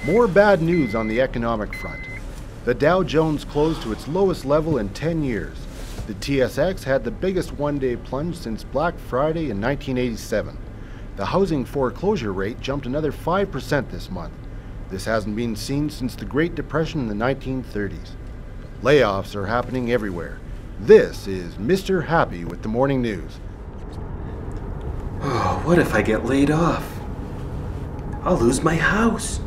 More bad news on the economic front. The Dow Jones closed to its lowest level in 10 years. The TSX had the biggest one-day plunge since Black Friday in 1987. The housing foreclosure rate jumped another 5% this month. This hasn't been seen since the Great Depression in the 1930s. Layoffs are happening everywhere. This is Mr. Happy with the morning news. Oh, what if I get laid off? I'll lose my house.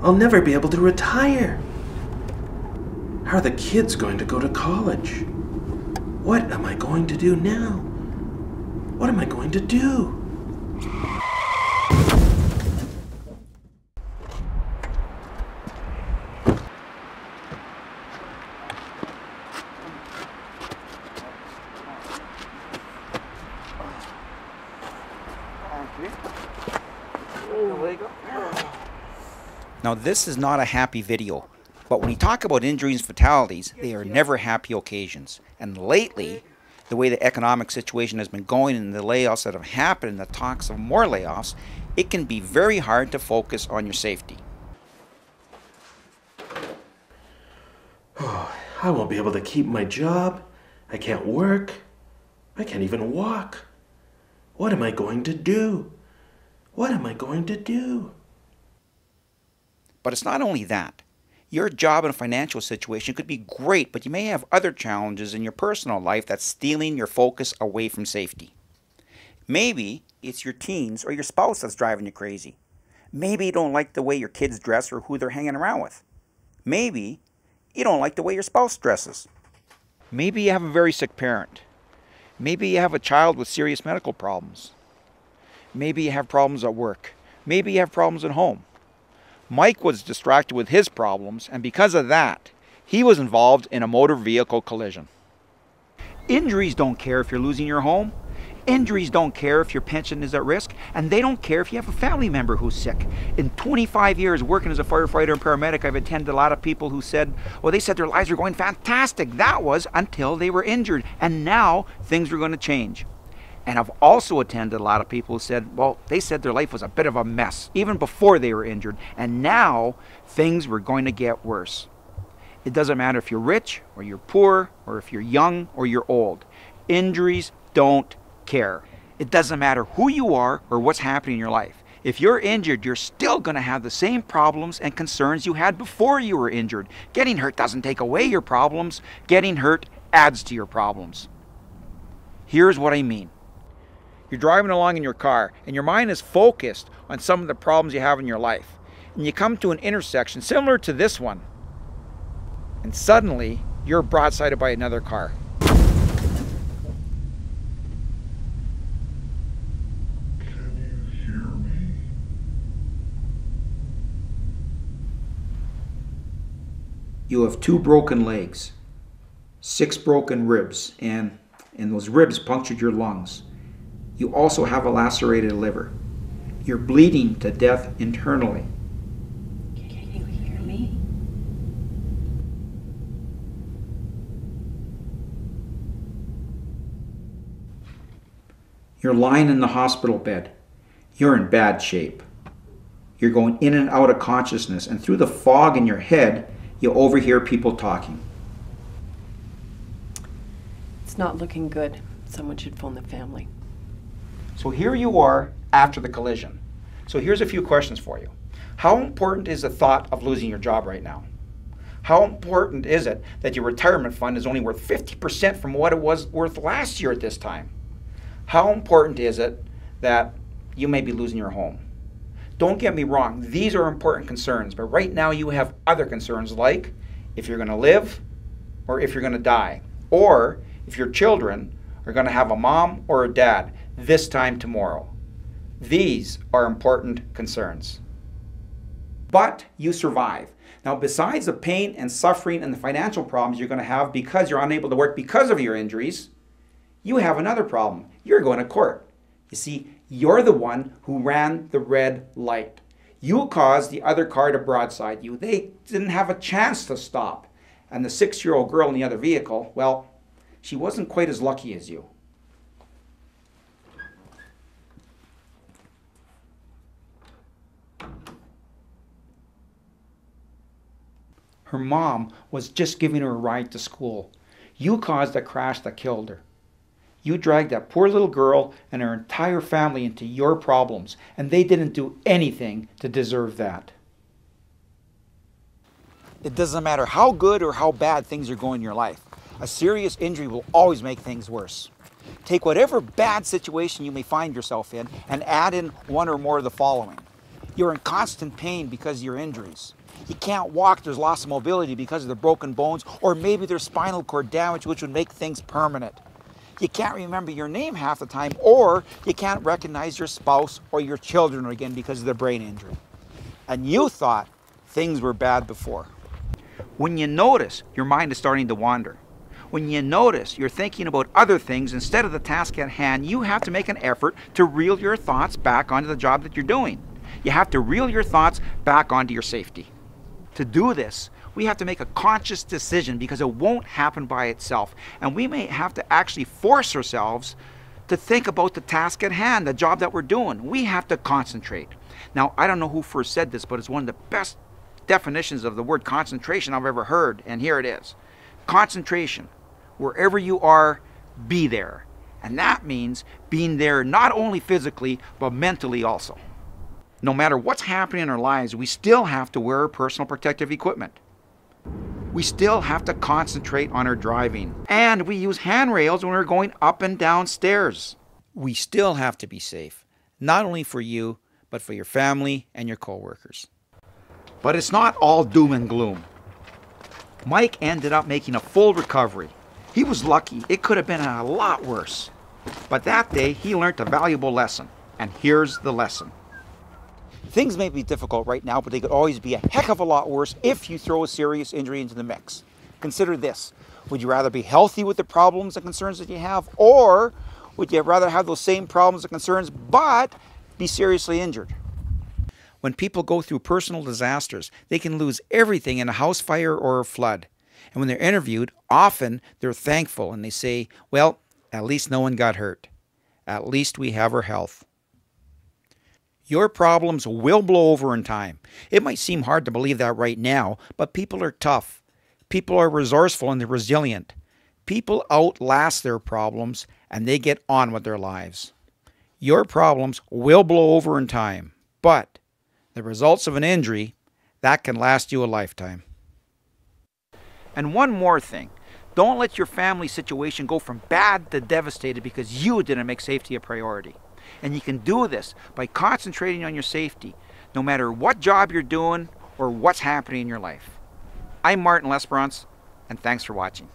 I'll never be able to retire. How are the kids going to go to college? What am I going to do now? What am I going to do? Now this is not a happy video, but when you talk about injuries and fatalities, they are never happy occasions. And lately, the way the economic situation has been going and the layoffs that have happened and the talks of more layoffs, it can be very hard to focus on your safety. Oh, I won't be able to keep my job. I can't work. I can't even walk. What am I going to do? What am I going to do? But it's not only that. Your job and financial situation could be great, but you may have other challenges in your personal life that's stealing your focus away from safety. Maybe it's your teens or your spouse that's driving you crazy. Maybe you don't like the way your kids dress or who they're hanging around with. Maybe you don't like the way your spouse dresses. Maybe you have a very sick parent. Maybe you have a child with serious medical problems. Maybe you have problems at work. Maybe you have problems at home. Mike was distracted with his problems, and because of that, he was involved in a motor vehicle collision. Injuries don't care if you're losing your home. Injuries don't care if your pension is at risk, and they don't care if you have a family member who's sick. In 25 years working as a firefighter and paramedic, I've attended a lot of people who said, well, they said their lives were going fantastic. That was until they were injured, and now things were going to change. And I've also attended a lot of people who said, well, they said their life was a bit of a mess, even before they were injured, and now things were going to get worse. It doesn't matter if you're rich or you're poor or if you're young or you're old. Injuries don't care. It doesn't matter who you are or what's happening in your life. If you're injured, you're still going to have the same problems and concerns you had before you were injured. Getting hurt doesn't take away your problems. Getting hurt adds to your problems. Here's what I mean. You're driving along in your car and your mind is focused on some of the problems you have in your life. And you come to an intersection similar to this one, and suddenly you're broadsided by another car. Can you hear me? You have 2 broken legs, 6 broken ribs, and those ribs punctured your lungs. You also have a lacerated liver. You're bleeding to death internally. Can you hear me? You're lying in the hospital bed. You're in bad shape. You're going in and out of consciousness, and through the fog in your head, you overhear people talking. It's not looking good. Someone should phone the family. So here you are after the collision. So here's a few questions for you. How important is the thought of losing your job right now? How important is it that your retirement fund is only worth 50% from what it was worth last year at this time? How important is it that you may be losing your home? Don't get me wrong, these are important concerns, but right now you have other concerns like if you're going to live or if you're going to die, or if your children are going to have a mom or a dad this time tomorrow. These are important concerns. But you survive. Now, besides the pain and suffering and the financial problems you're going to have because you're unable to work because of your injuries, you have another problem. You're going to court. You see, you're the one who ran the red light. You caused the other car to broadside you. They didn't have a chance to stop. And the 6-year-old girl in the other vehicle, well, she wasn't quite as lucky as you. Her mom was just giving her a ride to school. You caused a crash that killed her. You dragged that poor little girl and her entire family into your problems, and they didn't do anything to deserve that. It doesn't matter how good or how bad things are going in your life. A serious injury will always make things worse. Take whatever bad situation you may find yourself in and add in one or more of the following. You're in constant pain because of your injuries. You can't walk, there's loss of mobility because of the broken bones, or maybe there's spinal cord damage, which would make things permanent. You can't remember your name half the time, or you can't recognize your spouse or your children again because of the brain injury. And you thought things were bad before. When you notice your mind is starting to wander, when you notice you're thinking about other things instead of the task at hand, you have to make an effort to reel your thoughts back onto the job that you're doing. You have to reel your thoughts back onto your safety. To do this, we have to make a conscious decision because it won't happen by itself. And we may have to actually force ourselves to think about the task at hand, the job that we're doing. We have to concentrate. Now, I don't know who first said this, but it's one of the best definitions of the word concentration I've ever heard, and here it is. Concentration. Wherever you are, be there. And that means being there not only physically, but mentally also. No matter what's happening in our lives, we still have to wear personal protective equipment. We still have to concentrate on our driving. And we use handrails when we're going up and down stairs. We still have to be safe, not only for you, but for your family and your coworkers. But it's not all doom and gloom. Mike ended up making a full recovery. He was lucky. It could have been a lot worse. But that day, he learned a valuable lesson. And here's the lesson. Things may be difficult right now, but they could always be a heck of a lot worse if you throw a serious injury into the mix. Consider this. Would you rather be healthy with the problems and concerns that you have, or would you rather have those same problems and concerns but be seriously injured? When people go through personal disasters, they can lose everything in a house fire or a flood. And when they're interviewed, often they're thankful and they say, well, at least no one got hurt. At least we have our health. Your problems will blow over in time. It might seem hard to believe that right now, but people are tough. People are resourceful and they're resilient. People outlast their problems and they get on with their lives. Your problems will blow over in time, but the results of an injury, that can last you a lifetime. And one more thing. Don't let your family situation go from bad to devastated because you didn't make safety a priority. And you can do this by concentrating on your safety, no matter what job you're doing or what's happening in your life. I'm Martin Lesperance, and thanks for watching.